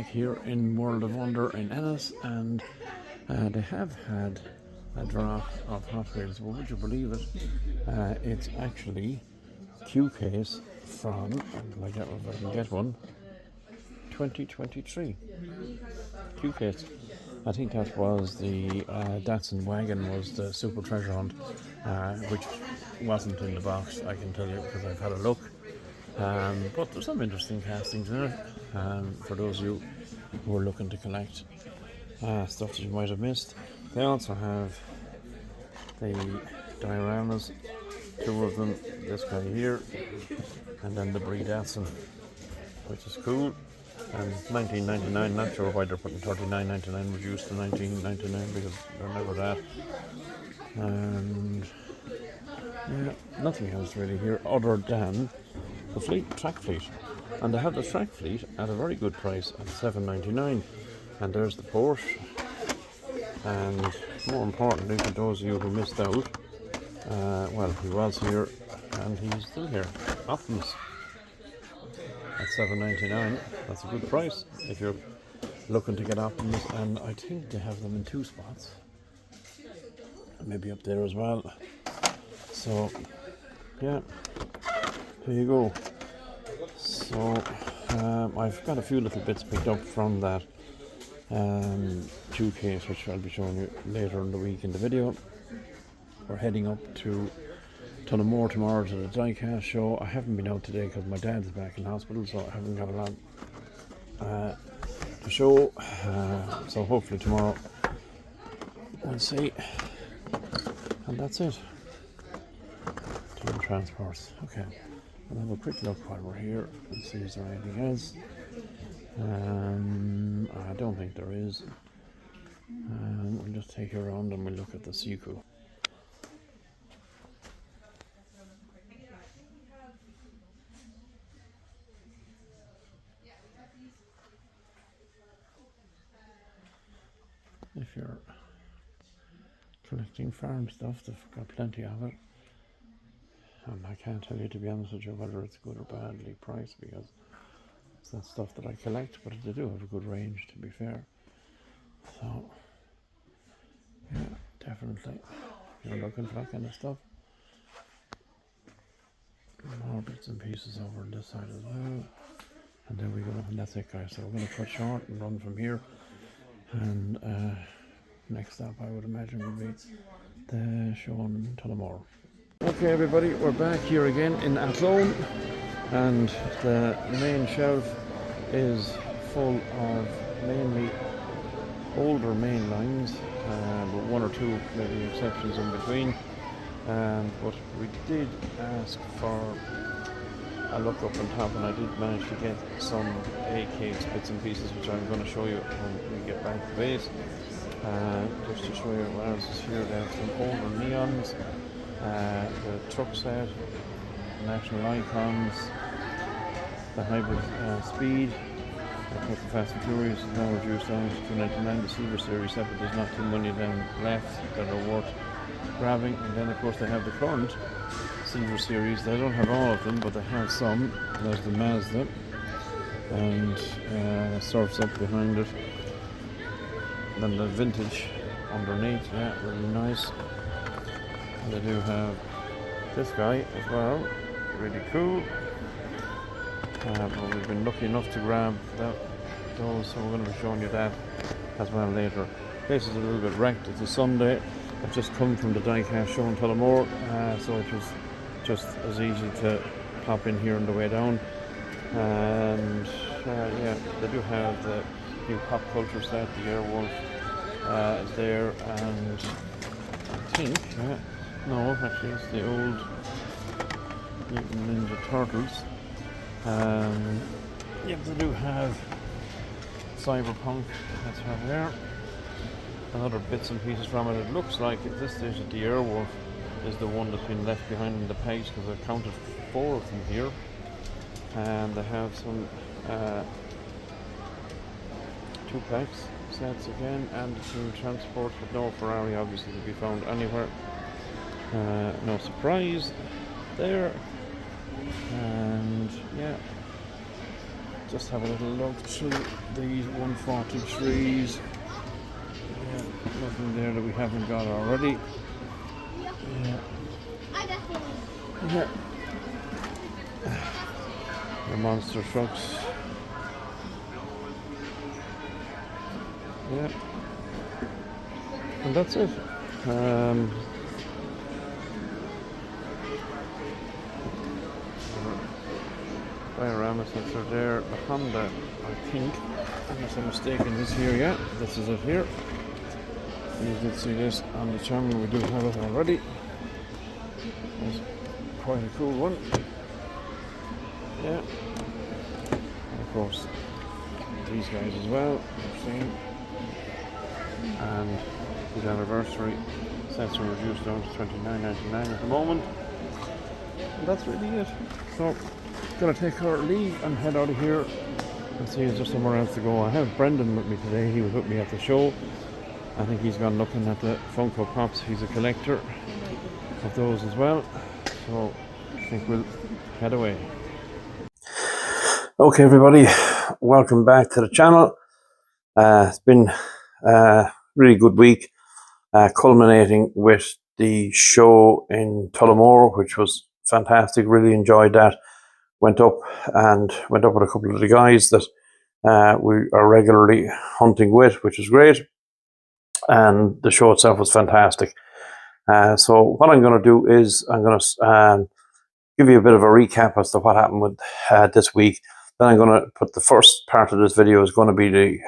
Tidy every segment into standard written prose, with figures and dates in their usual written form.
back here in World of Wonder in Ennis, and they have had a drop of Hot Wheels. Well, would you believe it? It's actually Q case from, and I get if I can get one, 2023 Q case. I think that was the Datsun wagon was the Super Treasure Hunt, which wasn't in the box, I can tell you, because I've had a look. But there's some interesting castings in it for those of you who are looking to collect stuff that you might have missed. They also have the dioramas, two of them, this guy here, and then the Brie Datsun, which is cool. And $19.99, not sure why they're putting $39.99 reduced to $19.99 because they're never that. And yeah, nothing else really here other than the track fleet. And they have the track fleet at a very good price at $7.99. And there's the Porsche. And more importantly, for those of you who missed out, well, he was here and he's still here. Optimus at $7.99. That's a good price if you're looking to get Optimus, and I think they have them in 2 spots, maybe up there as well. So yeah, there you go. So I've got a few little bits picked up from that 2 case, which I'll be showing you later in the week in the video. We're heading up to Tullamore tomorrow to the diecast show. I haven't been out today because my dad's back in hospital, so I haven't got a lot to show. So hopefully tomorrow we'll see. And that's it. Team transports. Okay. We'll have a quick look while we're here and see is there anything else. I don't think there is. We'll just take you around and we'll look at the Siku. If you're collecting farm stuff, they've got plenty of it. And I can't tell you, to be honest with you, whether it's good or badly priced, because it's not stuff that I collect, but they do have a good range, to be fair. So, yeah, definitely. If you're looking for that kind of stuff. More bits and pieces over on this side as well. And there we go, and that's it, guys. So we're going to cut short and run from here. And next stop, I would imagine, would be the show in Tullamore. Okay, everybody, we're back here again in Athlone, and the main shelf is full of mainly older Mainlines, with 1 or 2 maybe exceptions in between. But we did ask for a look up on top, and I did manage to get some A-cakes, bits and pieces, which I'm going to show you when we get back to base. Just to show you what else is here. They have some older neons, the truck set, national icons, the hybrid speed. Of course, the Fast and Furious is now reduced down to $2.99. The Silver Series set, but there's not too many of them left that are worth grabbing. And then, of course, they have the current Silver Series. They don't have all of them, but they have some. There's the Mazda, and surfs up behind it. Then the vintage underneath, yeah, really nice. And they do have this guy as well, really cool. But we've been lucky enough to grab those, so we're going to be showing you that as well later. Place is a little bit wrecked. It's a Sunday. I've just come from the diecast show in Tullamore, so it was just as easy to pop in here on the way down. And yeah, they do have the new pop culture set, the Airwolf is there, and I think, no, actually it's the old Mutant Ninja Turtles. Yeah, they do have Cyberpunk, that's right there, and other bits and pieces from it. It looks like at this stage that the Airwolf is the one that's been left behind in the pegs, because I've counted 4 of them here. And they have some 2-packs sets again, and the Team Transport, with no Ferrari obviously to be found anywhere. No surprise there. And yeah, just have a little look through these 143s. Yeah, nothing there that we haven't got already. Yeah. Yeah. The monster trucks. Yeah. And that's it. Diorama sets are there. The Honda, I think, unless I'm mistaken, is here. Yeah, this is it here. You did see this on the channel. We do have it already. It's quite a cool one. Yeah. And of course, these guys as well. You've seen. And his anniversary sets are reduced down to $29.99 at the moment. And that's really it. So, gonna take our leave and head out of here and see is there somewhere else to go. I have Brendan with me today. He was with me at the show. I think he's gone looking at the Funko Pops. He's a collector of those as well. So I think we'll head away. Okay, everybody, welcome back to the channel. It's been a really good week, culminating with the show in Tullamore, which was fantastic. Really enjoyed that. Went up with a couple of the guys that we are regularly hunting with, which is great. And the show itself was fantastic. So what I'm going to do is I'm going to give you a bit of a recap as to what happened with this week. Then I'm going to put the first part of this video is going to be the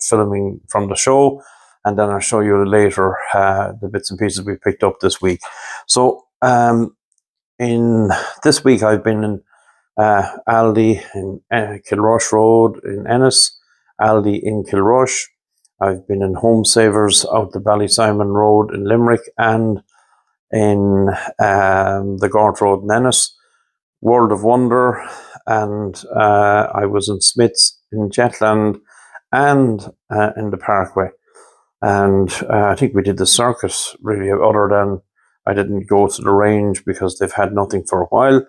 filming from the show, and then I'll show you later the bits and pieces we picked up this week. So in this week I've been in Aldi in Kilrush Road in Ennis, Aldi in Kilrush. I've been in Home Savers out the Ballysimon Road in Limerick and in the Gort Road in Ennis, World of Wonder, and I was in Smith's in Jetland and in the Parkway. And I think we did the circus, really, other than I didn't go to the range because they've had nothing for a while.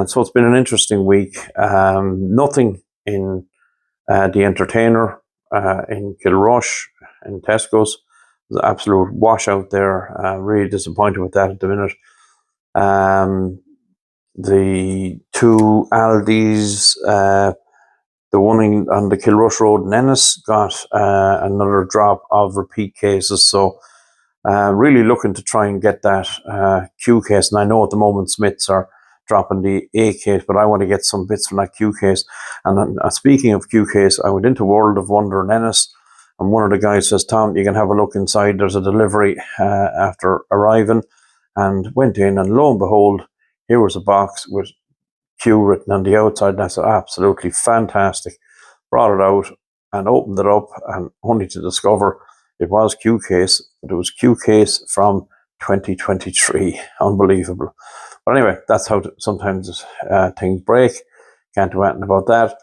So it's been an interesting week. Nothing in the Entertainer in Kilrush, in Tesco's. There's an absolute washout there. Really disappointed with that at the minute. The two Aldis, the one on the Kilrush Road in Ennis got another drop of repeat cases. So really looking to try and get that Q case. And I know at the moment Smiths are dropping the A case, but I want to get some bits from that Q case. And speaking of Q case, I went into World of Wonder in Ennis, and one of the guys says, "Tom, you can have a look inside. There's a delivery after arriving." And went in, and lo and behold, here was a box with Q written on the outside. And I said, absolutely fantastic. Brought it out and opened it up, and only to discover it was Q case, but it was Q case from 2023. Unbelievable. But anyway, that's how sometimes things break. Can't do anything about that.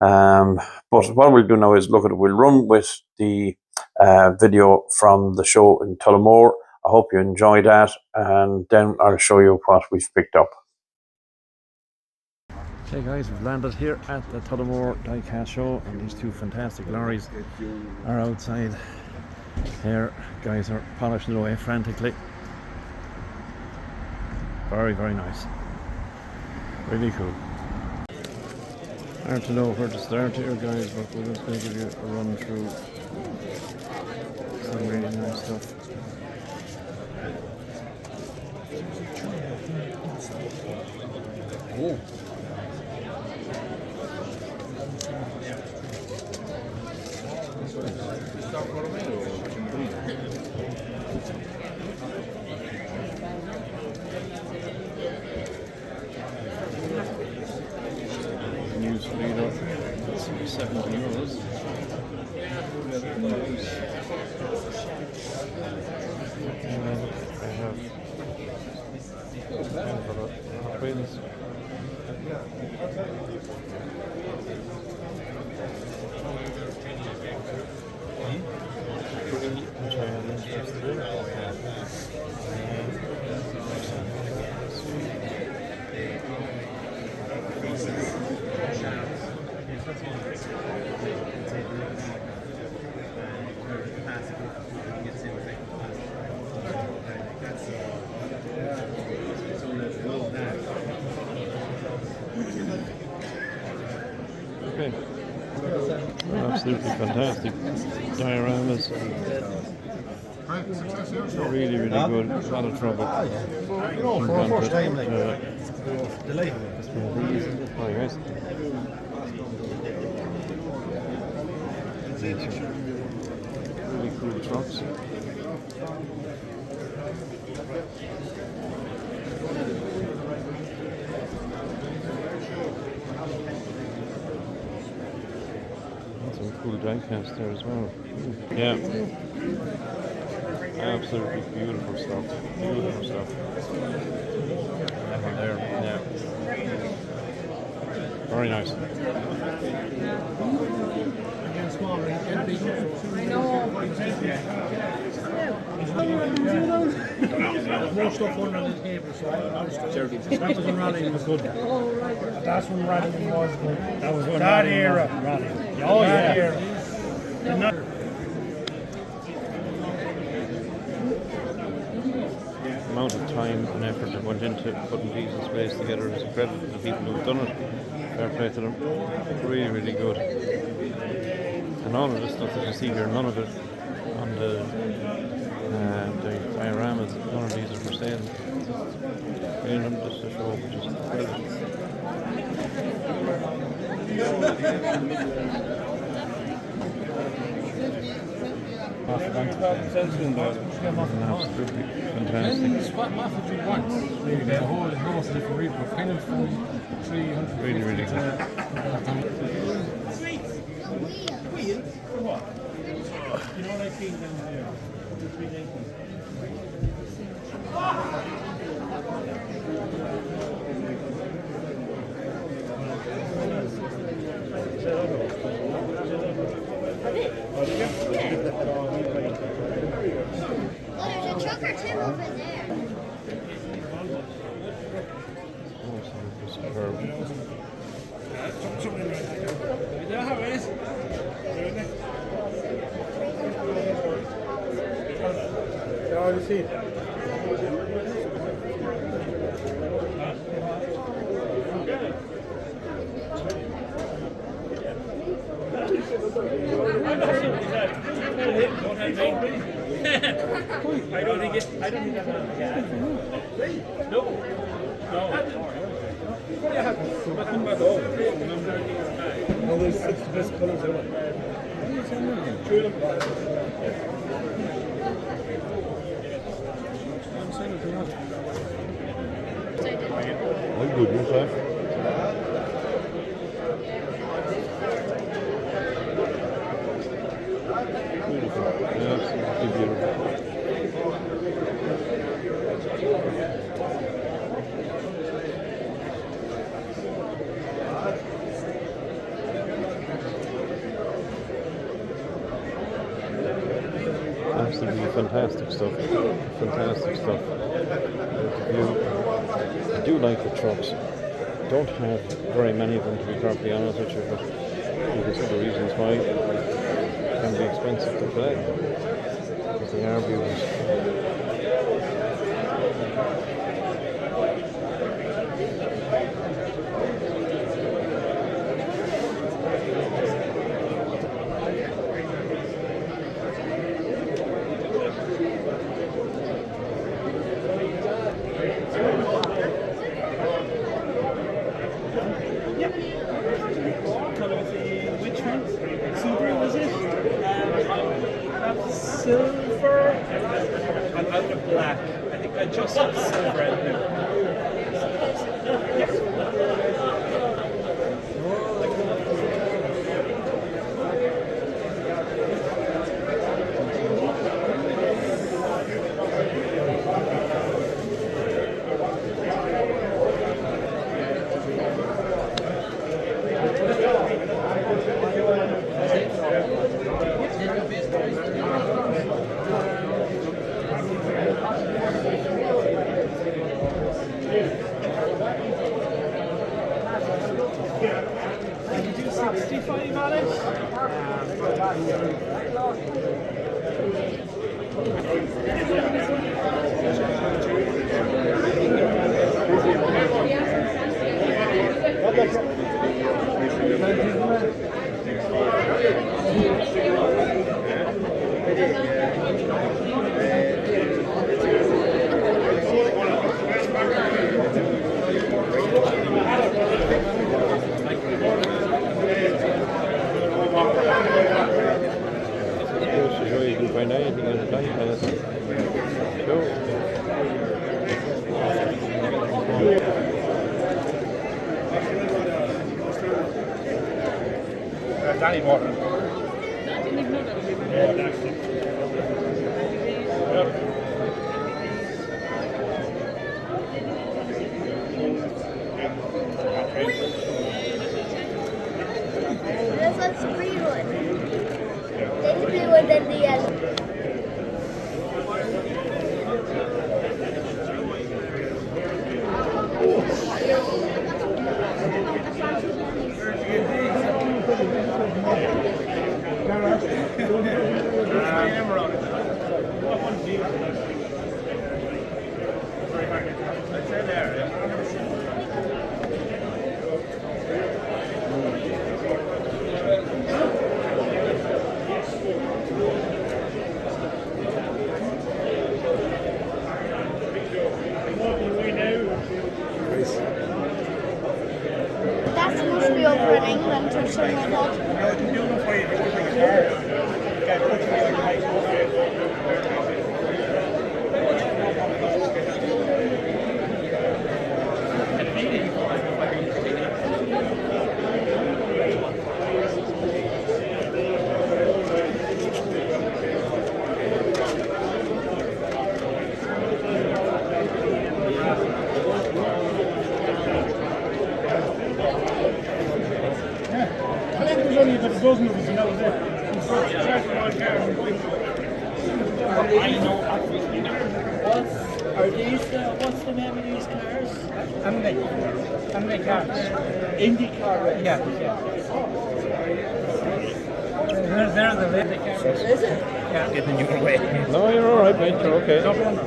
But what we'll do now is look at it. We'll run with the video from the show in Tullamore. I hope you enjoy that, and then I'll show you what we've picked up. Okay guys, we've landed here at the Tullamore Diecast show, and these two fantastic lorries are outside here. Guys are polishing it away frantically. Very, very nice. Really cool. Hard to know where to start here guys, but we're just going to give you a run through some really nice stuff. Oh. News leader, that's 70 euros. I have Hotwheels. Which I had interest in. Absolutely fantastic dioramas. Really, really good. A lot of trouble. You know, for our first time, like, delighted. Oh, yes. Really cool trucks. Some cool diecast there as well. Yeah. Absolutely beautiful stuff. Beautiful stuff. That one there. Yeah. Very nice. More stuff under the table, so I understood. That was when rallying was good. That's when rallying was good. That was when that era. Rallying. Oh yeah. Era. The amount of time and effort that went into putting these in space together is incredible. The people who've done it, fair play to them. Really, really good. And all of this stuff that you see here, none of it on the dioramas, none of these are for sale. Bringing them just to show, which is incredible. Absolutely fantastic. What method you want? The whole house is for real, but kind of from 300. Really, really good. Wheel? For what? You know what I feel down there? The 390. There's a truck or two over there. Absolutely superb. Oh, you see it? I don't think that's no. No, there's six best colours ever. I'm good, yourself? Beautiful. Absolutely beautiful. Absolutely fantastic stuff. Fantastic stuff. I do like the trucks. Don't have very many of them, to be perfectly honest with you, but you can see the reasons why. It can be expensive to play, but they are beautiful. Which one? Silver, was it? Silver and out of black. I think I just have silver and blue. Can you do 65 on it? Danny water. This one's green one. This blue one, then the yellow. That must be over in England or something like that. I think there was only about a dozen of us, and that was it. Are these, what's the name of these cars? Amity cars. IndyCar race. Yeah. They're the lady cars. Is it? Yeah. Getting you away. No, you're all right, mate. You're okay. No problem.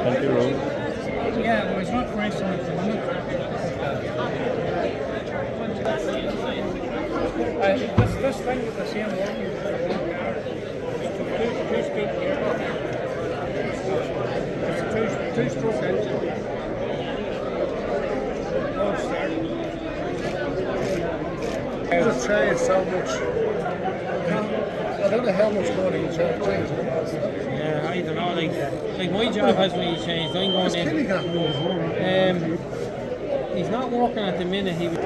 Thank you, Ron. Yeah, well, it's not for instance at the moment. This thing with the same one. Two-speed gearbox. It's a two-stroke engine. All start. The tray is so much. I don't know how much money you change. Yeah, I don't know, like my job hasn't really changed. I'm going in. He's not working at the minute. He was.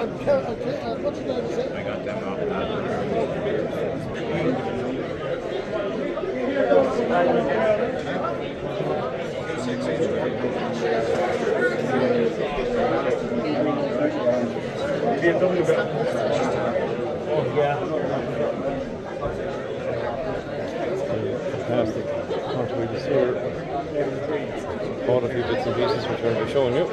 What's the name of it? I got them off. Fantastic. Hotwheel is here. Bought a few bits and pieces which I'll be showing you.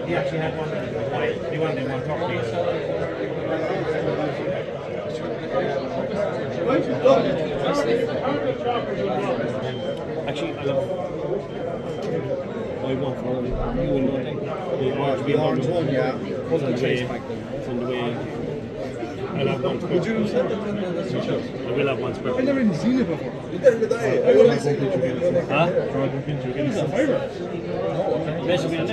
He actually had one white. He wanted one top piece. Actually, I want for you and The orange one, yeah. It's on the way. It's on the way. I'll have one spare. Would you send them? I will have one spare. I've never even seen it before. Huh? It's a fibre. Basically, I'll be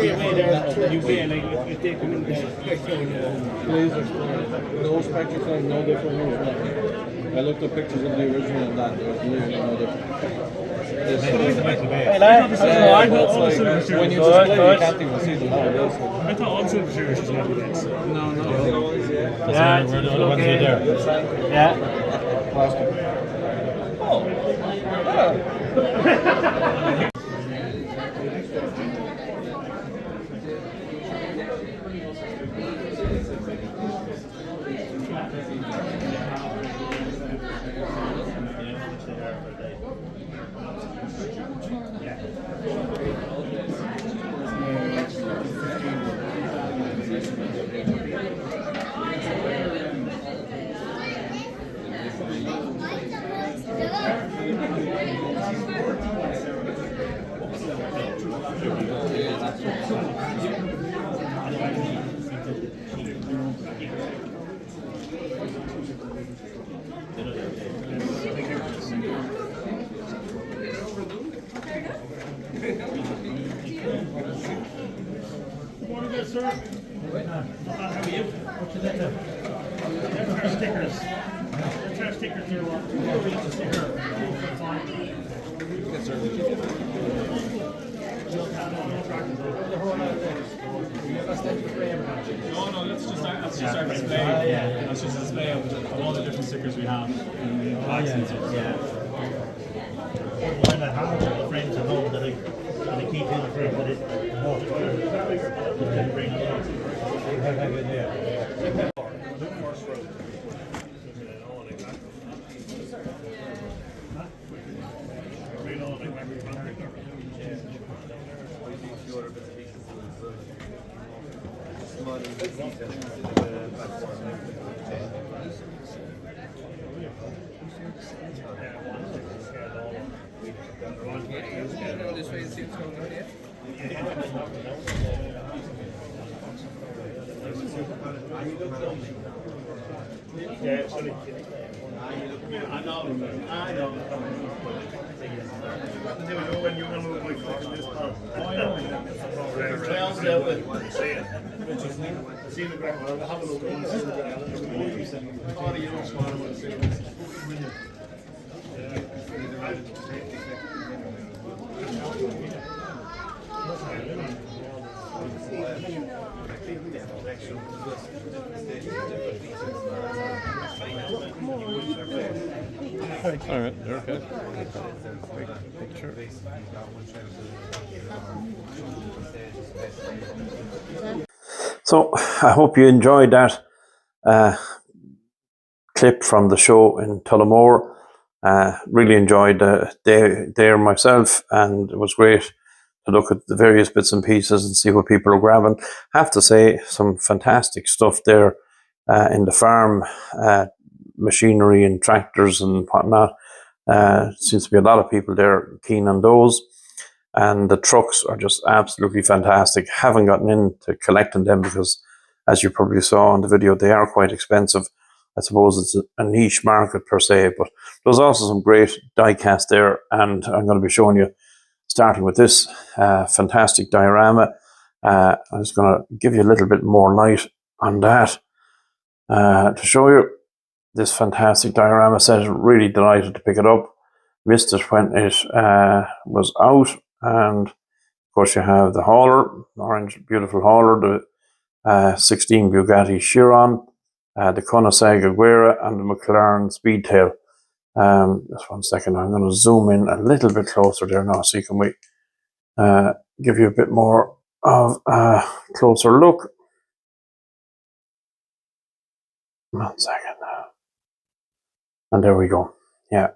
away there in the UK, like if they come in there. No spectacle, no different. I looked at pictures of the original and that, there's literally no difference. Hey lad, It's like when you display, you can't even see the logo. I thought all silver series was like this. No. yeah, we're the other ones in there. Yeah. Yes, sir. How are you? What's your name? That's our stickers. That's our stickers here. No, that's just our display. That's just a display of all the different stickers we have in packs and stuff. When I have the friends at home that I keep in the fridge, but it bring it up. All right, they're okay. Picture. So I hope you enjoyed that clip from the show in Tullamore. Really enjoyed the day there myself, and it was great to look at the various bits and pieces and see what people are grabbing. Have to say, some fantastic stuff there in the farm, machinery and tractors and whatnot. Seems to be a lot of people there keen on those. And the trucks are just absolutely fantastic. Haven't gotten into collecting them because, as you probably saw in the video, they are quite expensive. I suppose it's a niche market per se, but there's also some great die cast there, and I'm going to be showing you, starting with this fantastic diorama. I'm just going to give you a little bit more light on that to show you this fantastic diorama set. Really delighted to pick it up. Missed it when it was out, and of course you have the hauler, orange beautiful hauler, the 16 Bugatti Chiron, the Koenigsegg Aguera, and the McLaren Speedtail. Just 1 second, I'm going to zoom in a little bit closer there now so you can give you a bit more of a closer look. 1 second. And there we go. Yeah.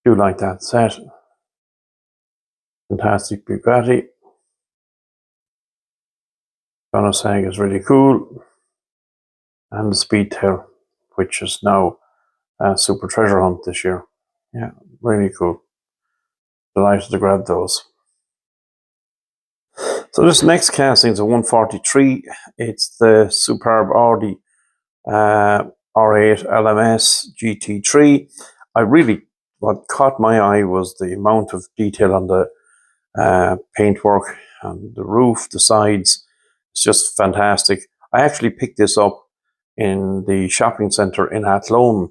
Do like that set. Fantastic Bugatti. Koenigsegg is really cool. And the Speedtail, which is now a Super Treasure Hunt this year. Yeah, really cool. Delighted to grab those. So this next casting is a 143. It's the superb Audi R8 LMS GT3. What caught my eye was the amount of detail on the paintwork, on the roof, the sides. It's just fantastic. I actually picked this up in the shopping centre in Athlone.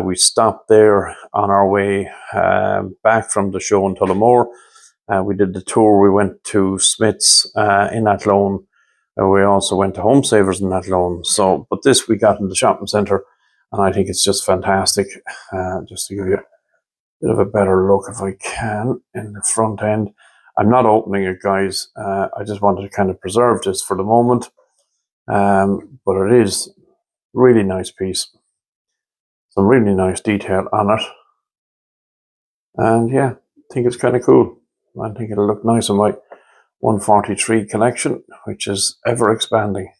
We stopped there on our way back from the show in Tullamore. We did the tour. We went to Smith's in Athlone. We also went to Home Savers in Athlone. But this we got in the shopping centre, and I think it's just fantastic. Just to give you a bit of a better look, if I can, in the front end. I'm not opening it, guys. I just wanted to kind of preserve this for the moment. But it is a really nice piece. Some really nice detail on it. And yeah, I think it's kind of cool. I think it'll look nice in my 143 collection, which is ever expanding.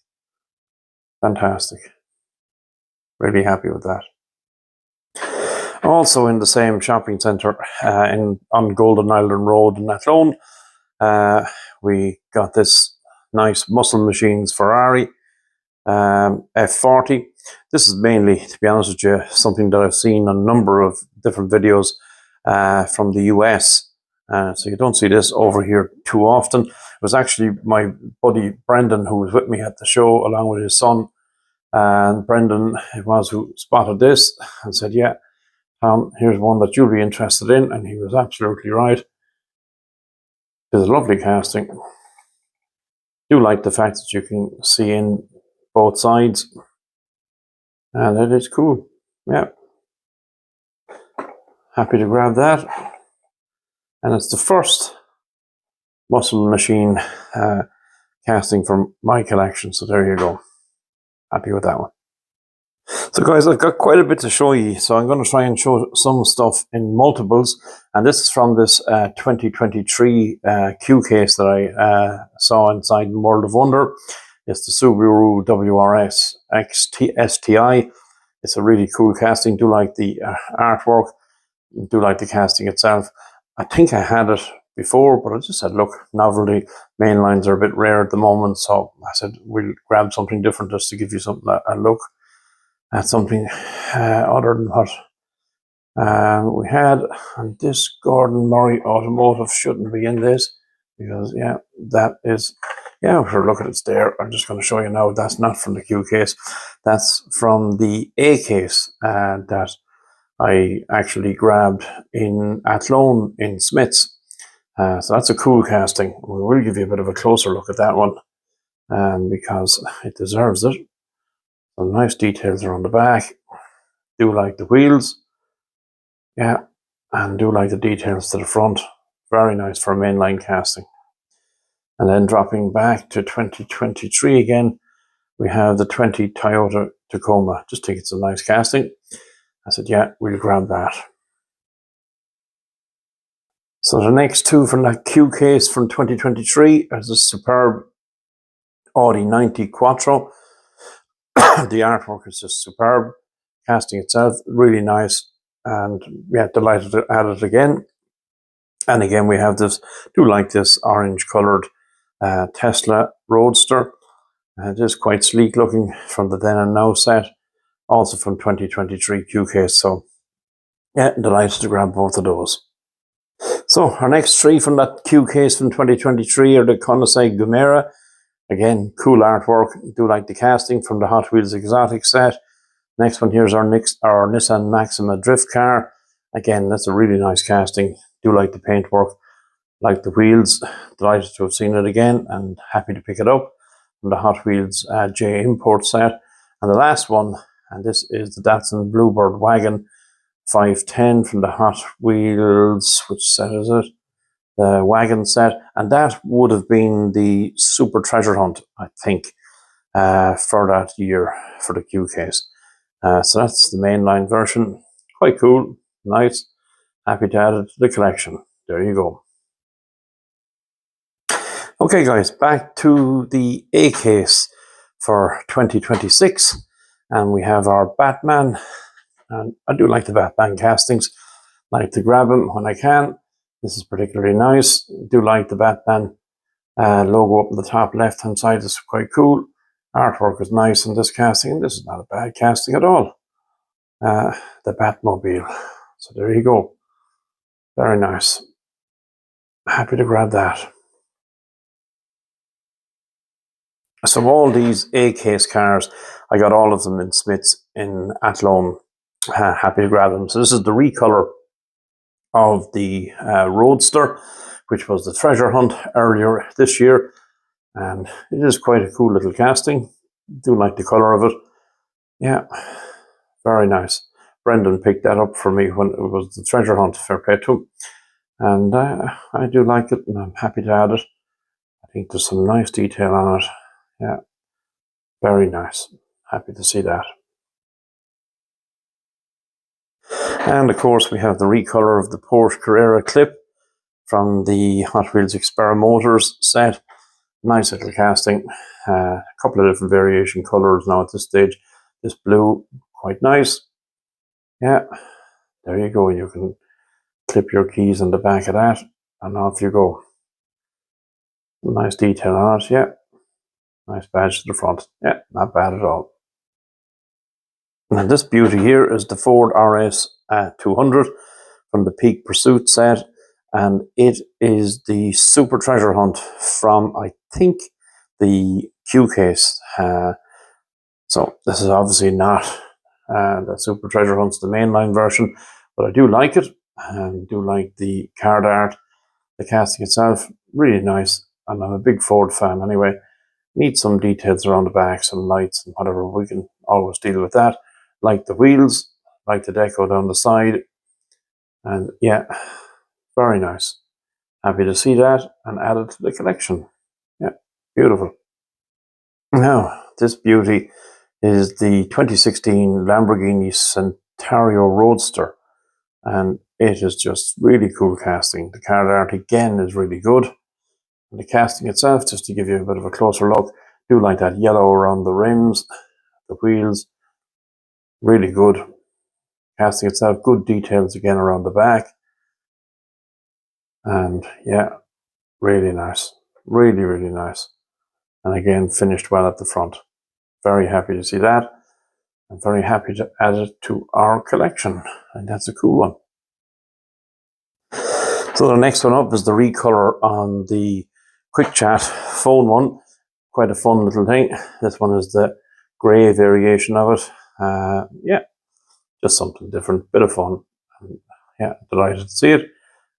Fantastic. Really happy with that. Also in the same shopping centre on Golden Island Road in Athlone, we got this nice Muscle Machines Ferrari F40. This is mainly, to be honest with you, something that I've seen on a number of different videos from the US. So you don't see this over here too often. It was actually my buddy Brendan who was with me at the show along with his son. And Brendan, it was who spotted this and said, yeah, here's one that you'll be interested in. And he was absolutely right. It's a lovely casting. I do like the fact that you can see in both sides. And it is cool. Yeah. Happy to grab that. And it's the first muscle machine casting from my collection. So there you go. Happy with that one. So guys, I've got quite a bit to show you. So I'm going to try and show some stuff in multiples. And this is from this 2023 Q case that I saw inside World of Wonder. It's the Subaru WRS STI. It's a really cool casting. Do like the artwork. Do like the casting itself. I think I had it before, but I just said, look, novelty. Mainlines are a bit rare at the moment. So I said, we'll grab something different just to give you something a look at something other than what we had. And this Gordon Murray Automotive shouldn't be in this because, yeah, that is, yeah, sure, look at it's there. I'm just going to show you now. That's not from the Q case. That's from the A case that I actually grabbed in Athlone in Smith's. So that's a cool casting. We will give you a bit of a closer look at that one because it deserves it. Some nice details are on the back. Do like the wheels. Yeah. And do like the details to the front. Very nice for a mainline casting. And then dropping back to 2023 again, we have the 20 Toyota Tacoma. Just think it's a nice casting. I said, yeah, we'll grab that. So the next two from that Q case from 2023 is a superb Audi 90 Quattro. The artwork is just superb. Casting itself, really nice. And yeah, delighted to add it again. And again, we have this, do like this orange colored Tesla Roadster. It is quite sleek looking from the then and now set. Also from 2023 Q case. So yeah, delighted to grab both of those. So our next three from that Q case from 2023 are the Koenigsegg Gumera. Again, cool artwork. Do like the casting from the Hot Wheels Exotic set. Next one here is our Nissan Maxima drift car. Again, that's a really nice casting. Do like the paintwork, like the wheels. Delighted to have seen it again and happy to pick it up from the Hot Wheels J Import set. And the last one, and this is the Datsun Bluebird Wagon 510 from the Hot Wheels, which set is it? The wagon set, and that would have been the Super Treasure Hunt, I think, for that year for the Q case. So that's the mainline version. Quite cool, nice. Happy to add it to the collection. There you go. Okay, guys, back to the A case for 2026, and we have our Batman. And I do like the Batman castings. Like to grab them when I can. This is particularly nice. Do like the Batman logo up on the top left hand side. Is quite cool. Artwork is nice in this casting. And this is not a bad casting at all. The Batmobile. So there you go. Very nice. Happy to grab that. So all these A case cars, I got all of them in Smith's in Athlone. Happy to grab them. So this is the recolor of the Roadster, which was the treasure hunt earlier this year, and it is quite a cool little casting. Do like the color of it. Yeah, very nice. Brendan picked that up for me when it was the treasure hunt, fair play to him, and I do like it, and I'm happy to add it. I think there's some nice detail on it. Yeah, very nice. Happy to see that. And of course, we have the recolor of the Porsche Carrera Clip from the Hot Wheels Experimotors set. Nice little casting. A couple of different variation colors now at this stage. This blue, quite nice. Yeah, there you go. You can clip your keys on the back of that, and off you go. Nice detail on it, yeah. Nice badge to the front. Yeah, not bad at all. And this beauty here is the Ford RS 200 from the Peak Pursuit set. and it is the Super Treasure Hunt from, I think, the Q case. So this is obviously not the Super Treasure Hunt's the mainline version, but I do like it, and do like the card art. The casting itself, really nice, and I'm a big Ford fan anyway. Need some details around the back, some lights and whatever, we can always deal with that. Like the wheels, like the deco down the side, and yeah, very nice. Happy to see that and add it to the collection. Yeah, beautiful. Now, this beauty is the 2016 Lamborghini Centauro Roadster, and it is just really cool casting. The card art again is really good. And the casting itself, just to give you a bit of a closer look, do like that yellow around the rims, the wheels, really good. Casting itself, good details again around the back. And yeah, really nice. Really, really nice. And again, finished well at the front. Very happy to see that. I'm very happy to add it to our collection. And that's a cool one. So the next one up is the recolor on the Quick Chat phone one. Quite a fun little thing. This one is the grey variation of it. Yeah, just something different, bit of fun. And yeah, delighted to see it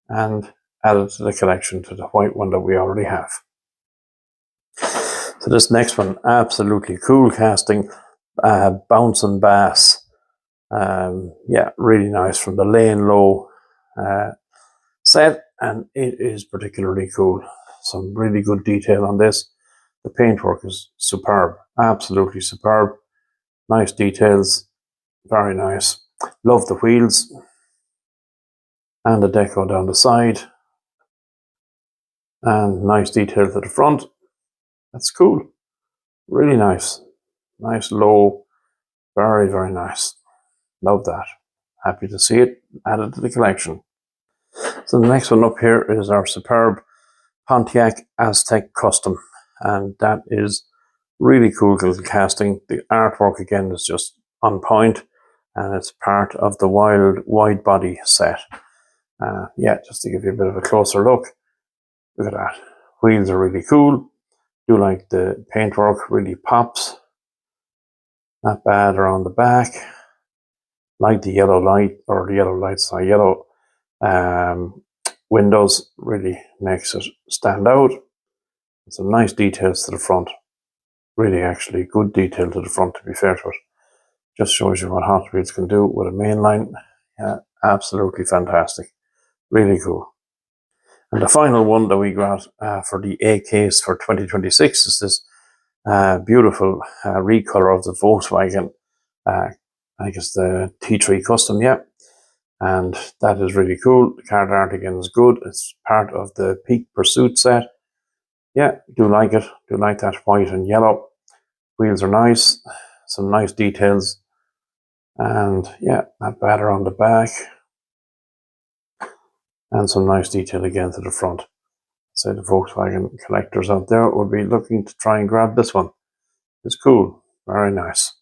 and added to the collection, to the white one that we already have. So this next one, absolutely cool casting, bouncing bass. Yeah, really nice from the Lane Low set, and it is particularly cool. Some really good detail on this. The paintwork is superb, absolutely superb. Nice details, very nice. Love the wheels and the deco down the side, and nice detail to the front. That's cool, really nice. Nice low, very, very nice. Love that. Happy to see it added to the collection. So the next one up here is our superb Pontiac Aztec Custom, and that is really cool little casting. The artwork again is just on point, and it's part of the Wild wide body set. Yeah, just to give you a bit of a closer look. Look at that. Wheels are really cool. Do like the paintwork, really pops. Not bad around the back. Like the yellow light, or the yellow lights, sorry, yellow windows, really makes it stand out. Some nice details to the front. Really, actually, good detail to the front, to be fair to it. Just shows you what Hot Wheels can do with a mainline. Yeah, absolutely fantastic. Really cool. And the final one that we got for the A case for 2026 is this beautiful recolor of the Volkswagen. I think it's the T3 Custom, yeah. And that is really cool. The card art again is good. It's part of the Peak Pursuit set. Yeah, do like it. Do like that white and yellow. Wheels are nice. Some nice details. And yeah, not bad around the back. And some nice detail again to the front. So the Volkswagen collectors out there would be looking to try and grab this one. It's cool. Very nice.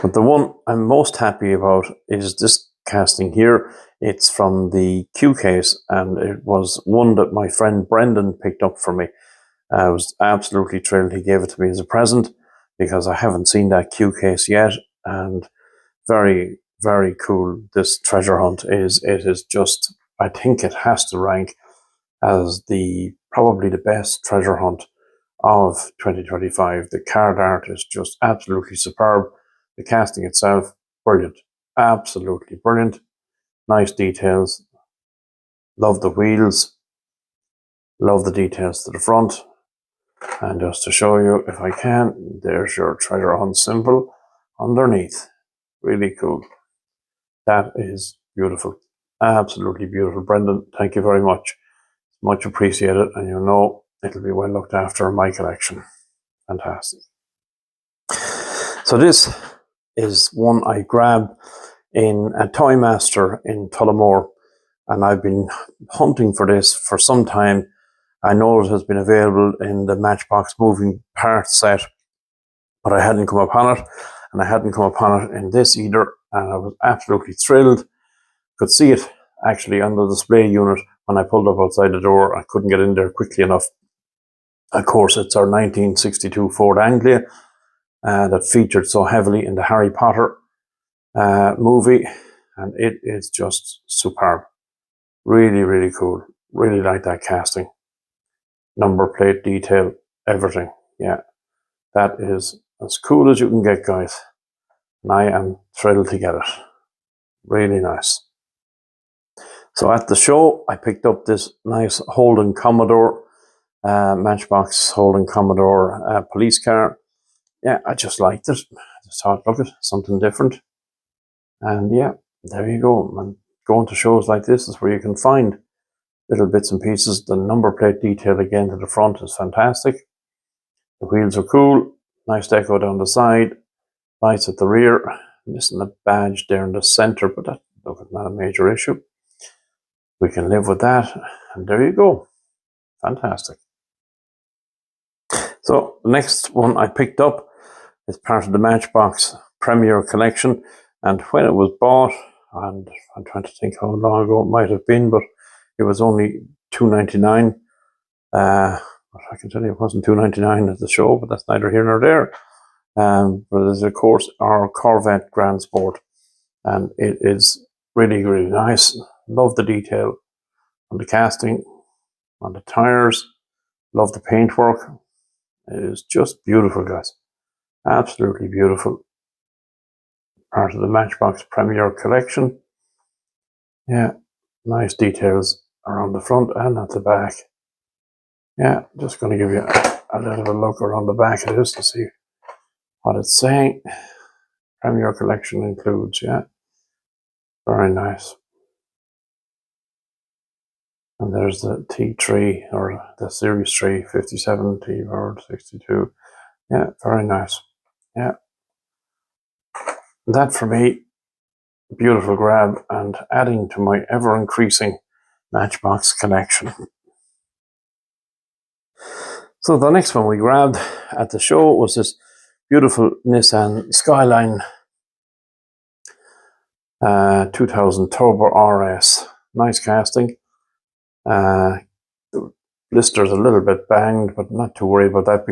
But the one I'm most happy about is this casting here. It's from the Q case, and it was one that my friend Brendan picked up for me. I was absolutely thrilled. He gave it to me as a present because I haven't seen that Q case yet, and very, very cool. This treasure hunt is. It is just, I think it has to rank as probably the best treasure hunt of 2025. The card art is just absolutely superb. The casting itself, brilliant. Absolutely brilliant. Nice details. Love the wheels. Love the details to the front. And just to show you, if I can, there's your treasure hunt symbol underneath. Really cool. That is beautiful. Absolutely beautiful. Brendan, thank you very much. Much appreciated, and you know it'll be well looked after in my collection. Fantastic. So this is one I grabbed in a Toy Master in Tullamore, and I've been hunting for this for some time. I know it has been available in the Matchbox moving parts set, but I hadn't come upon it, and I hadn't come upon it in this either, and I was absolutely thrilled. Could see it actually on the display unit. When I pulled up outside the door, I couldn't get in there quickly enough. Of course, it's our 1962 Ford Anglia that featured so heavily in the Harry Potter movie, and it is just superb. Really, really cool. Really like that casting. Number plate detail, everything. Yeah, that is as cool as you can get, guys. And I am thrilled to get it. Really nice. So at the show, I picked up this nice Holden Commodore, Matchbox Holden Commodore police car. Yeah, I just liked it. I just thought, look, it's something different. And yeah, there you go. And going to shows like this is where you can find little bits and pieces. The number plate detail again to the front is fantastic. The wheels are cool. Nice deco down the side. Lights at the rear. Missing a badge there in the center, but that's not a major issue. We can live with that. And there you go. Fantastic. So the next one I picked up is part of the Matchbox Premier Collection. And when it was bought, and I'm trying to think how long ago it might have been, but it was only $2.99. I can tell you it wasn't $2.99 at the show, but that's neither here nor there. But it is, of course, our Corvette Grand Sport. And it is really, really nice. Love the detail on the casting, on the tires. Love the paintwork. It is just beautiful, guys. Absolutely beautiful. Part of the Matchbox Premier Collection. Yeah, nice details around the front and at the back. Yeah, just going to give you a little bit of a look around the back of this to see what it's saying. Premier Collection includes, yeah. Very nice. And there's the T3 or the Series 3, 57, T-Bird 62. Yeah, very nice. Yeah. That for me, beautiful grab and adding to my ever increasing Matchbox collection. So the next one we grabbed at the show was this beautiful Nissan Skyline 2000 Turbo RS. Nice casting. The blister's a little bit banged, but not too worried about that.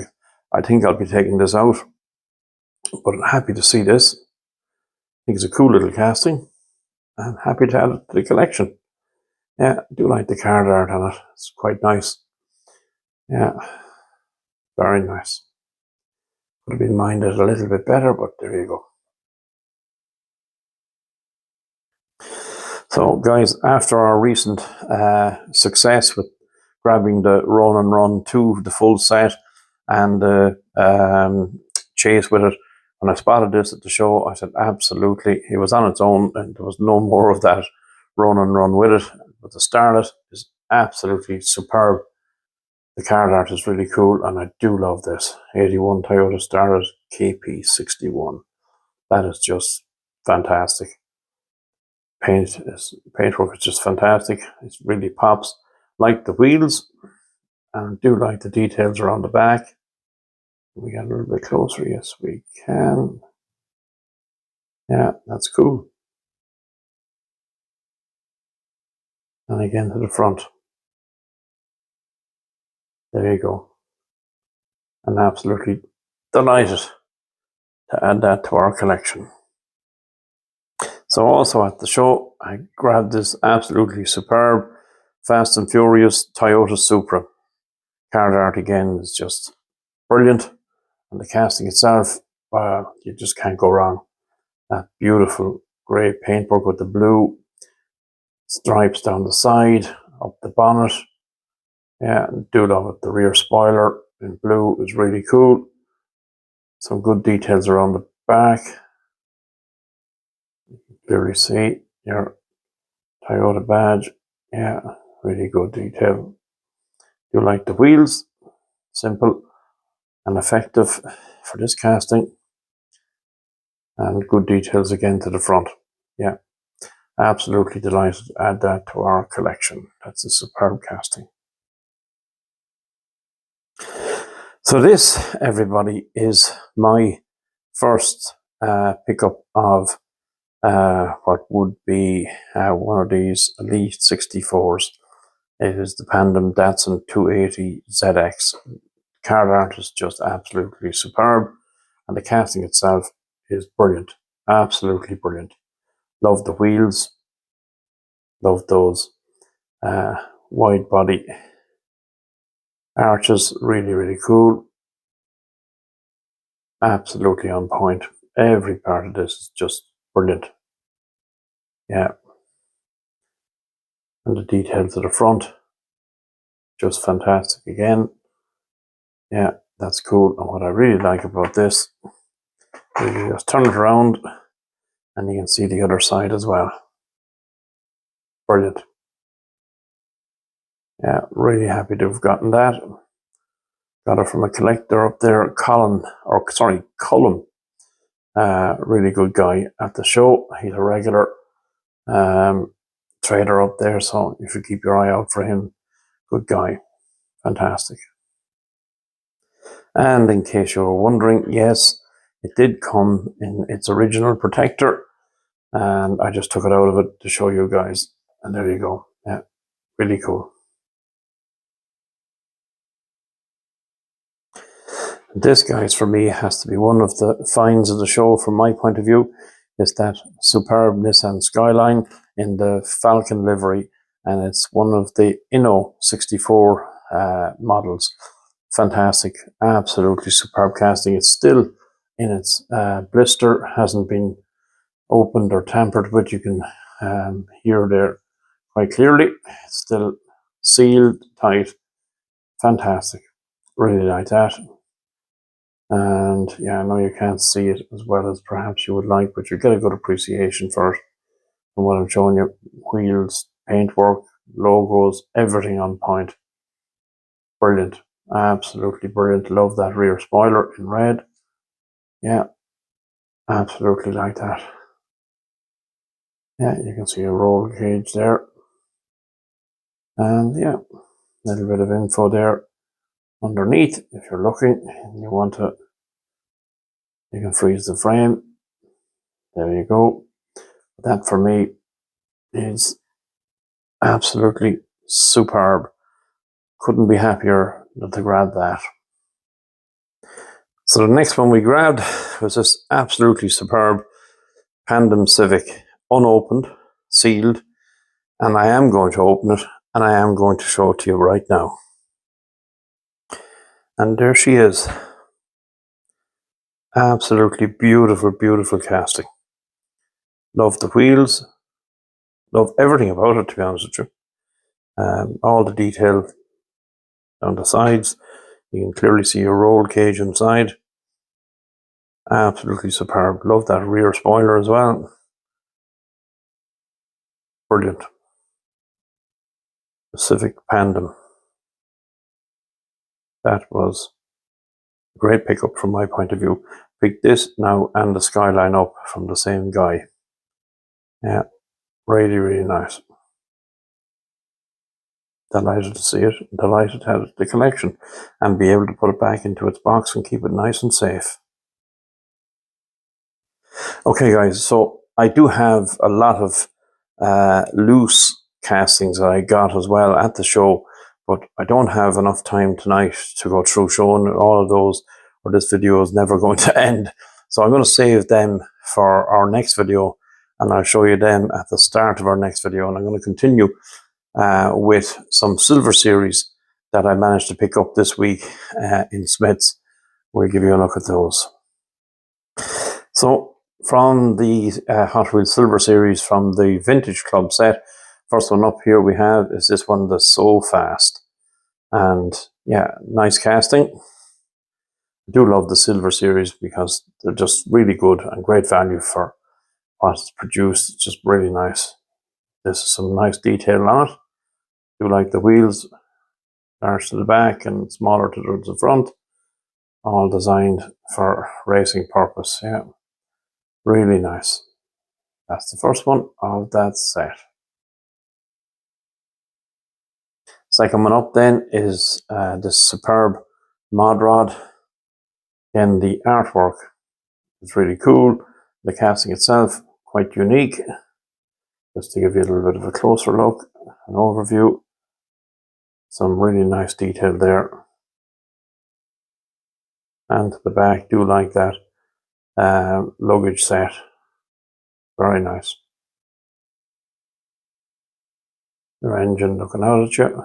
I think I'll be taking this out. But I'm happy to see this. I think it's a cool little casting. I'm happy to add it to the collection. Yeah, I do like the card art on it. It's quite nice. Yeah, very nice. Could have been minded a little bit better, but there you go. So, guys, after our recent success with grabbing the Run and Run 2, the full set, and chase with it, when I spotted this at the show, I said, absolutely. It was on its own, and there was no more of that Run and Run with it. But the Starlet is absolutely superb. The card art is really cool, and I do love this. 81 Toyota Starlet KP61. That is just fantastic. Paintwork is just fantastic. It really pops. Like the wheels, and do like the details around the back. We get a little bit closer. Yes, we can. Yeah, that's cool. And again to the front. There you go. And absolutely delighted to add that to our collection. So also at the show, I grabbed this absolutely superb Fast and Furious Toyota Supra. Card art again is just brilliant. And the casting itself, you just can't go wrong. That beautiful grey paintwork with the blue stripes down the side, up the bonnet. Yeah, do love it. The rear spoiler in blue is really cool. Some good details around the back. You can clearly see your Toyota badge. Yeah, really good detail. Do like the wheels. Simple and effective for this casting. And good details again to the front. Yeah, absolutely delighted to add that to our collection. That's a superb casting. So this, everybody, is my first pickup of what would be one of these Elite 64s. It is the Pandem Datsun 280 ZX. Card art is just absolutely superb, and the casting itself is brilliant, absolutely brilliant. Love the wheels, love those wide body arches, really, really cool. Absolutely on point. Every part of this is just brilliant. Yeah. And the details at the front, just fantastic again. Yeah, that's cool. And what I really like about this is you just turn it around and you can see the other side as well. Brilliant. Yeah, really happy to have gotten that. Got it from a collector up there, Colin. Really good guy at the show. He's a regular trader up there, so you should keep your eye out for him. Good guy. Fantastic. And in case you were wondering, yes, it did come in its original protector, and I just took it out of it to show you guys. And there you go. Yeah, really cool. This, guys, for me has to be one of the finds of the show from my point of view. Is that superb Nissan Skyline in the Falcon livery, and it's one of the Inno 64 models. Fantastic, absolutely superb casting. It's still in its blister, hasn't been opened or tampered with. You can hear there quite clearly. It's still sealed tight. Fantastic, really like that. And yeah, I know you can't see it as well as perhaps you would like, but you get a good appreciation for it. And what I'm showing you, wheels, paintwork, logos, everything on point. Brilliant. Absolutely brilliant. Love that rear spoiler in red. Yeah, absolutely like that. Yeah, you can see a roll cage there. And yeah, a little bit of info there underneath. If you're looking and you want to, you can freeze the frame. There you go. That for me is absolutely superb. Couldn't be happier to grab that. So the next one we grabbed was this absolutely superb Pandem Civic, unopened, sealed, and I am going to open it and I am going to show it to you right now. And there she is. Absolutely beautiful, beautiful casting. Love the wheels. Love everything about it, to be honest with you. All the detail on the sides. You can clearly see a roll cage inside. Absolutely superb. Love that rear spoiler as well. Brilliant. Pacific Pandem. That was a great pickup from my point of view. Picked this now and the Skyline up from the same guy. Yeah, really, really nice. Delighted to see it. Delighted to have the collection and be able to put it back into its box and keep it nice and safe. Okay, guys, so I do have a lot of loose castings that I got as well at the show, but I don't have enough time tonight to go through showing all of those, or this video is never going to end. So I'm going to save them for our next video, and I'll show you them at the start of our next video. And I'm going to continue with some Silver Series that I managed to pick up this week in Smith's. We'll give you a look at those. So from the Hotwheel Silver Series from the Vintage Club set, first one up here we have is this one, the So Fast. And yeah, nice casting. I do love the Silver Series because they're just really good and great value for what's produced. It's just really nice. There's some nice detail on it. I do like the wheels, large to the back and smaller to the front. All designed for racing purpose, yeah. Really nice. That's the first one of that set. Second one up then is this superb mod rod. And the artwork is really cool. The casting itself, quite unique. Just to give you a little bit of a closer look, an overview. Some really nice detail there. And the back, do like that luggage set. Very nice. Your engine looking out at you.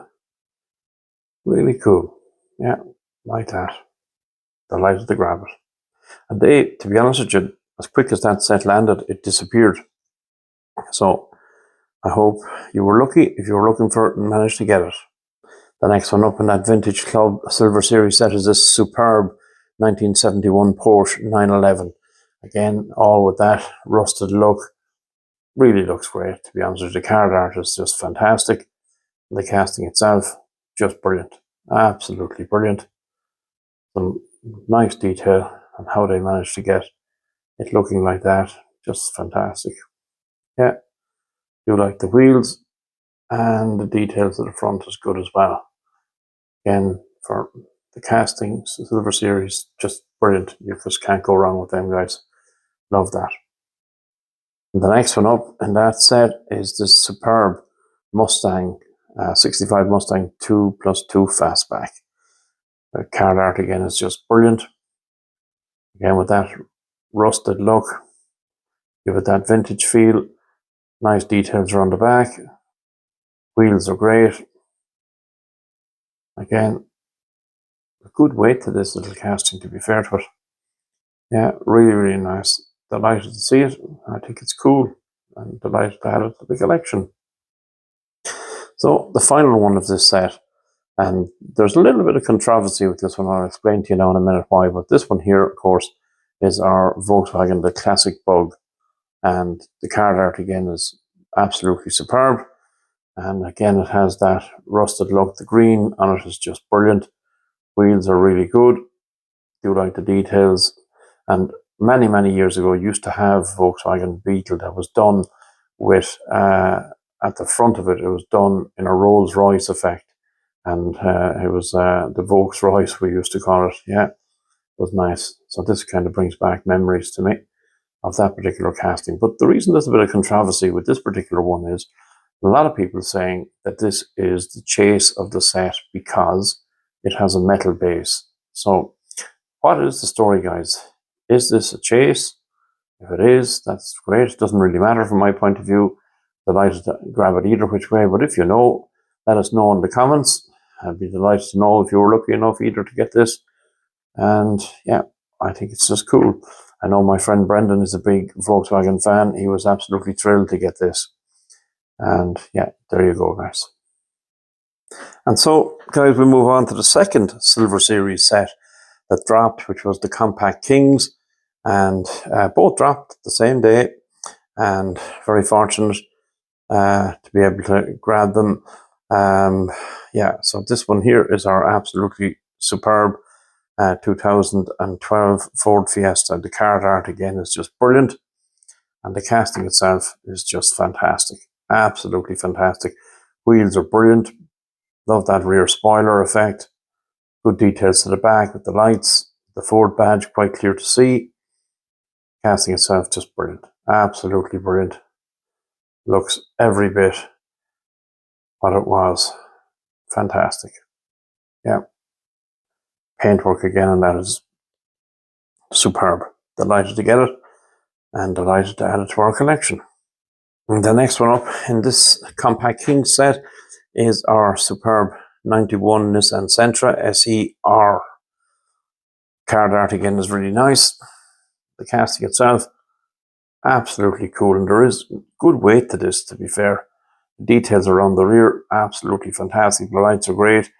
Really cool. Yeah, like that. Delighted to grab it. And to be honest with you, as quick as that set landed, it disappeared. So I hope you were lucky if you were looking for it and managed to get it. The next one up in that Vintage Club Silver Series set is this superb 1971 Porsche 911. Again, all with that rusted look. Really looks great, to be honest with you. The card art is just fantastic. The casting itself, just brilliant. Absolutely brilliant. Some nice detail on how they managed to get it looking like that. Just fantastic. Yeah, do like the wheels, and the details of the front is good as well. Again, for the casting Silver Series, just brilliant. You just can't go wrong with them, guys. Love that. And the next one up in that set is this superb Mustang, 65 Mustang 2+2 Fastback. The card art again is just brilliant. Again, with that rusted look, give it that vintage feel. Nice details around the back. Wheels are great. Again, a good weight to this little casting, to be fair to it. Yeah, really, really nice. Delighted to see it. I think it's cool. I'm delighted to have it for the collection. So, the final one of this set, and there's a little bit of controversy with this one. I'll explain to you now in a minute why, but this one here, of course, is our Volkswagen, the Classic Bug. And the card art again is absolutely superb. And again, it has that rusted look. The green on it is just brilliant. Wheels are really good. Do like the details. And many, many years ago, used to have Volkswagen Beetle that was done with, at the front of it, it was done in a Rolls Royce effect. And it was the Volks Royce, we used to call it. Yeah, it was nice. So this kind of brings back memories to me of that particular casting. But the reason there's a bit of controversy with this particular one is a lot of people saying that this is the chase of the set because it has a metal base. So what is the story, guys? Is this a chase? If it is, that's great. It doesn't really matter from my point of view. Delighted to grab it either which way. But if you know, let us know in the comments. I'd be delighted to know if you were lucky enough either to get this. And yeah, I think it's just cool. I know my friend Brendan is a big Volkswagen fan. He was absolutely thrilled to get this. And yeah, there you go, guys. And so, guys, we move on to the second Silver Series set that dropped, which was the Compact Kings. And both dropped the same day. And very fortunate to be able to grab them. Yeah, so this one here is our absolutely superb 2012 Ford Fiesta. The card art again is just brilliant. And the casting itself is just fantastic. Absolutely fantastic. Wheels are brilliant. Love that rear spoiler effect. Good details to the back with the lights. The Ford badge quite clear to see. Casting itself just brilliant. Absolutely brilliant. Looks every bit what it was. Fantastic. Yeah. Paintwork again, and that is superb. Delighted to get it and delighted to add it to our collection. And the next one up in this Compact King set is our superb 91 Nissan Sentra SER. Card art again is really nice. The casting itself, absolutely cool. And there is good weight to this, to be fair. The details around the rear, absolutely fantastic. The lights are great.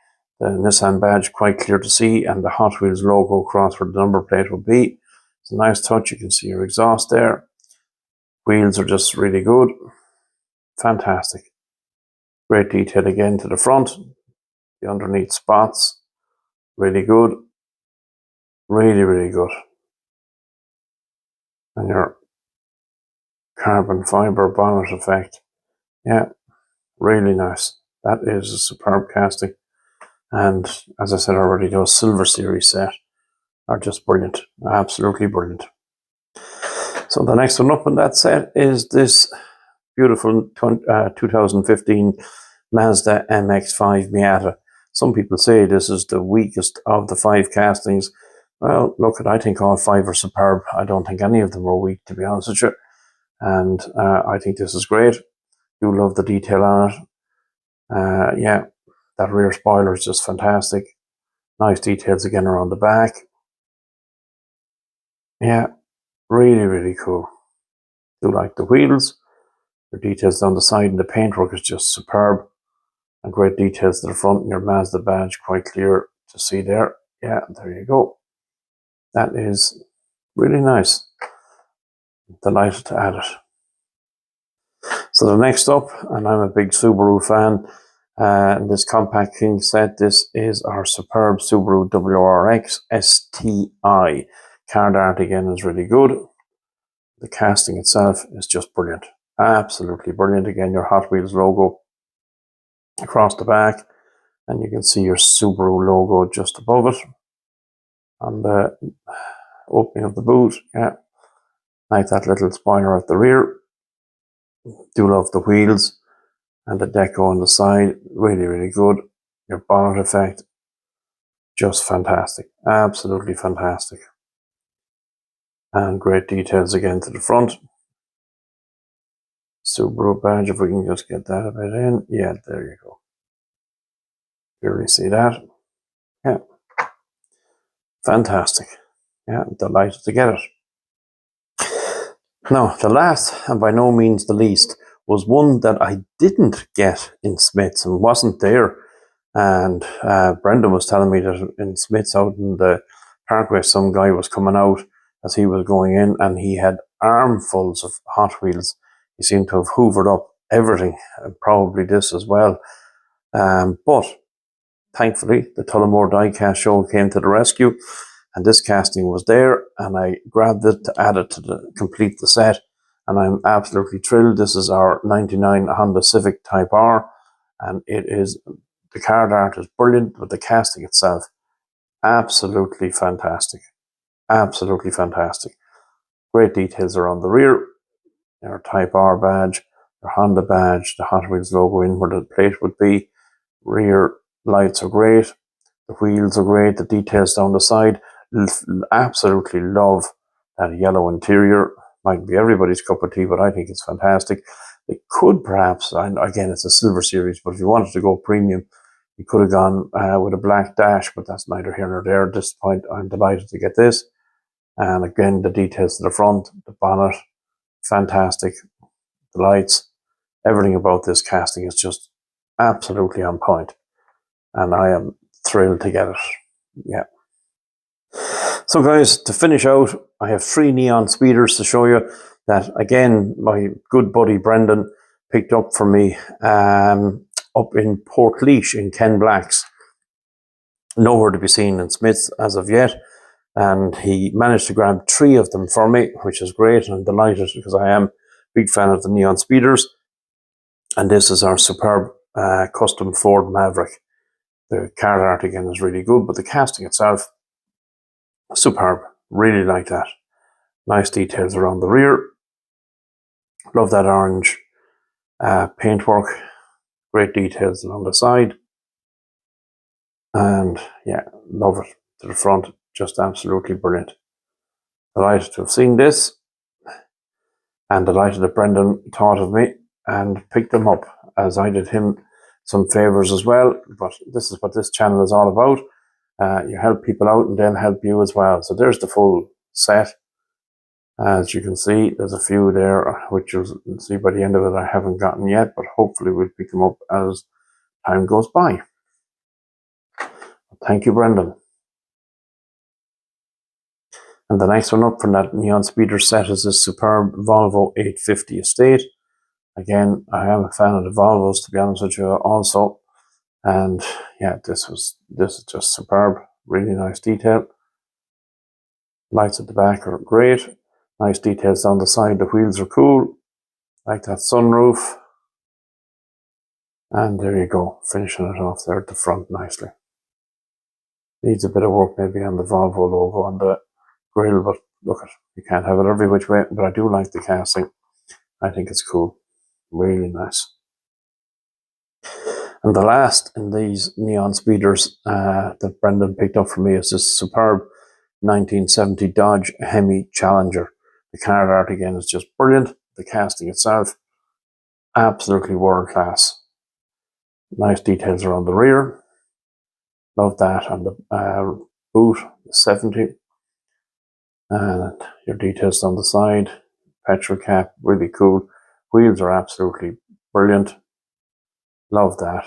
The Nissan badge quite clear to see, and the Hot Wheels logo across where the number plate will be. It's a nice touch. You can see your exhaust there. Wheels are just really good. Fantastic. Great detail again to the front. The underneath spots. Really good. Really, really good. And your carbon fiber bonnet effect. Yeah, really nice. That is a superb casting. And as I said already, those Silver Series set are just brilliant. Absolutely brilliant. So the next one up in that set is this beautiful 2015 Mazda MX-5 Miata. Some people say this is the weakest of the 5 castings. Well, look, I think all 5 are superb. I don't think any of them are weak, to be honest with you. And I think this is great. Do love the detail on it. Yeah, that rear spoiler is just fantastic. Nice details again around the back. Yeah, really, really cool. Do like the wheels. The details down the side and the paintwork is just superb. And great details to the front and your Mazda badge, quite clear to see there. Yeah, there you go. That is really nice. Delighted to add it. So the next up, and I'm a big Subaru fan, this Compact King set, this is our superb Subaru WRX STI. Card art again is really good. The casting itself is just brilliant. Absolutely brilliant. Again, your Hot Wheels logo across the back, and you can see your Subaru logo just above it. On the opening of the boot, yeah, like that little spoiler at the rear. Do love the wheels and the deco on the side. Really, really good. Your bonnet effect, just fantastic. Absolutely fantastic. And great details again to the front. Subaru badge, if we can just get that a bit in. Yeah, there you go. Clearly see that. Yeah. Fantastic. Yeah, delighted to get it. Now, the last, and by no means the least, was one that I didn't get in Smith's and wasn't there. And Brendan was telling me that in Smith's out in the Parkway, some guy was coming out as he was going in, and he had armfuls of Hot Wheels. He seemed to have hoovered up everything, and probably this as well. But thankfully, the Tullamore Diecast Show came to the rescue, and this casting was there, and I grabbed it to add it to complete the set, and I'm absolutely thrilled. This is our 99 Honda Civic Type R, and it is, the card art is brilliant, but the casting itself, absolutely fantastic. Absolutely fantastic. Great details around the rear, your Type R badge, your Honda badge, the Hot Wheels logo in where the plate would be. Rear lights are great. The wheels are great. The details down the side. Absolutely love that yellow interior. Might be everybody's cup of tea, but I think it's fantastic. It could perhaps, and again, it's a silver series, but if you wanted to go premium, you could have gone with a black dash, but that's neither here nor there. At this point, I'm delighted to get this. And again, the details to the front, the bonnet, fantastic. The lights, everything about this casting is just absolutely on point. And I am thrilled to get it. Yeah. So guys, to finish out, I have 3 neon speeders to show you that, again, my good buddy Brendan picked up for me up in Portlaoise in Ken Black's. Nowhere to be seen in Smith's as of yet. And he managed to grab 3 of them for me, which is great. And I'm delighted because I am a big fan of the neon speeders. And this is our superb custom Ford Maverick. The card art again is really good, but the casting itself, superb. Really like that. Nice details around the rear. Love that orange paintwork. Great details along the side. And yeah, love it to the front. Just absolutely brilliant. Delighted to have seen this. And delighted that Brendan thought of me and picked them up, as I did him some favours as well. But this is what this channel is all about. You help people out and they'll help you as well. So there's the full set. As you can see, there's a few there, which you'll see by the end of it I haven't gotten yet, but hopefully we'll pick them up as time goes by. Thank you, Brendan. And the next one up from that neon speeder set is this superb Volvo 850 Estate. Again, I am a fan of the Volvos, to be honest with you, also. And yeah, this is just superb. Really nice detail. Lights at the back are great. Nice details down the side. The wheels are cool. Like that sunroof. And there you go. Finishing it off there at the front nicely. Needs a bit of work maybe on the Volvo logo on the grill, but look at, you can't have it every which way, but I do like the casting. I think it's cool. Really nice. And the last in these neon speeders that Brendan picked up for me is this superb 1970 Dodge Hemi Challenger. The card art again is just brilliant. The casting itself, absolutely world class. Nice details around the rear. Love that on the boot, the 70. And your details on the side. Petrol cap, really cool. Wheels are absolutely brilliant. Love that.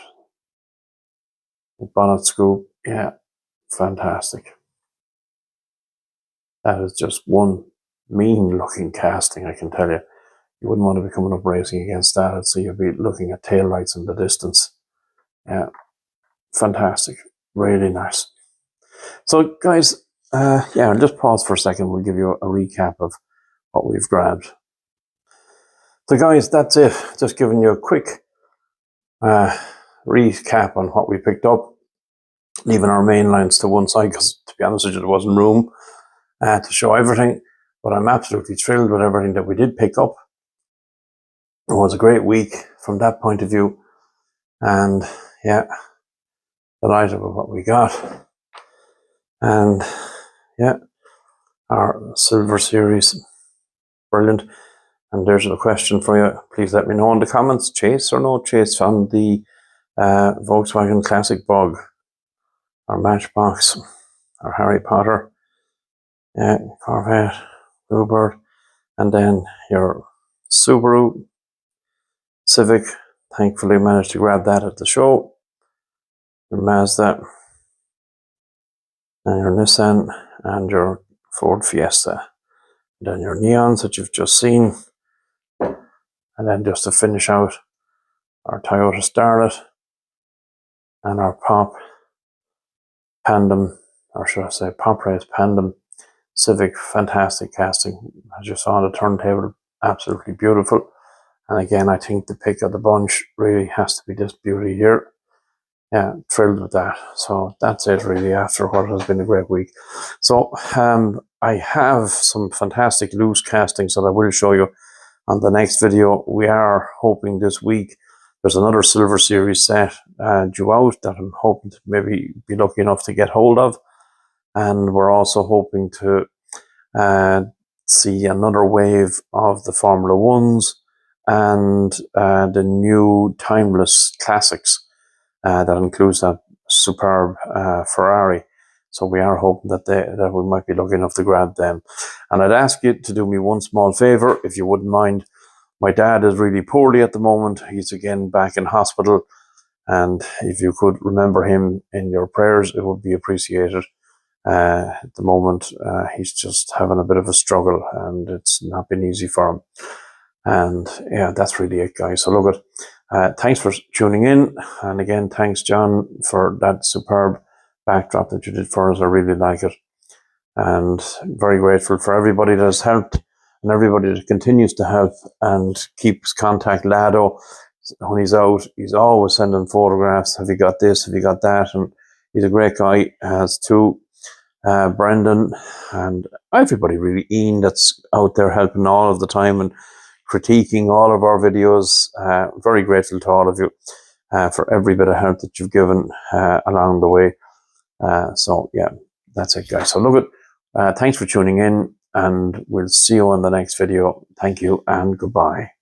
The bonnet scoop, yeah, fantastic. That is just one mean looking casting, I can tell you. You wouldn't want to be coming up racing against that, so you'd be looking at tail lights in the distance. Yeah, fantastic. Really nice. So guys, yeah, I'll just pause for a second. We'll give you a recap of what we've grabbed. So guys, that's it. Just giving you a quick recap on what we picked up. Leaving our main lines to one side because, to be honest with you, there wasn't room to show everything. But I'm absolutely thrilled with everything that we did pick up. It was a great week from that point of view. And yeah, delighted with what we got. And yeah, our Silver Series, brilliant. And there's a question for you. Please let me know in the comments, chase or no chase on the Volkswagen Classic Bug, our Matchbox, our Harry Potter, Corvette, Bluebird, and then your Subaru Civic. Thankfully managed to grab that at the show. Your Mazda, and your Nissan, and your Ford Fiesta. And then your neons that you've just seen. And then just to finish out, our Toyota Starlet and our Pop Pandem, or should I say Pop Race Pandem Civic. Fantastic casting. As you saw on the turntable, absolutely beautiful. And again, I think the pick of the bunch really has to be this beauty here. Yeah, thrilled with that. So that's it really after what has been a great week. So I have some fantastic loose castings that I will show you on the next video. We are hoping this week there's another Silver Series set due out that I'm hoping to maybe be lucky enough to get hold of. And we're also hoping to see another wave of the Formula Ones and the new Timeless Classics that includes that superb Ferrari. So we are hoping that we might be lucky enough to grab them. And I'd ask you to do me one small favor, if you wouldn't mind. My dad is really poorly at the moment. He's again back in hospital. And if you could remember him in your prayers, it would be appreciated. At the moment, he's just having a bit of a struggle and it's not been easy for him. And yeah, that's really it, guys. So look at, thanks for tuning in. And again, thanks, John, for that superb backdrop that you did for us. I really like it. And very grateful for everybody that has helped and everybody that continues to help and keeps contact. Lado, when he's out, he's always sending photographs. Have you got this? Have you got that? And he's a great guy, as too. Brendan and everybody really, Ian, that's out there helping all of the time and critiquing all of our videos. Very grateful to all of you for every bit of help that you've given along the way. So yeah, that's it, guys. So look at, thanks for tuning in and we'll see you on the next video. Thank you and goodbye.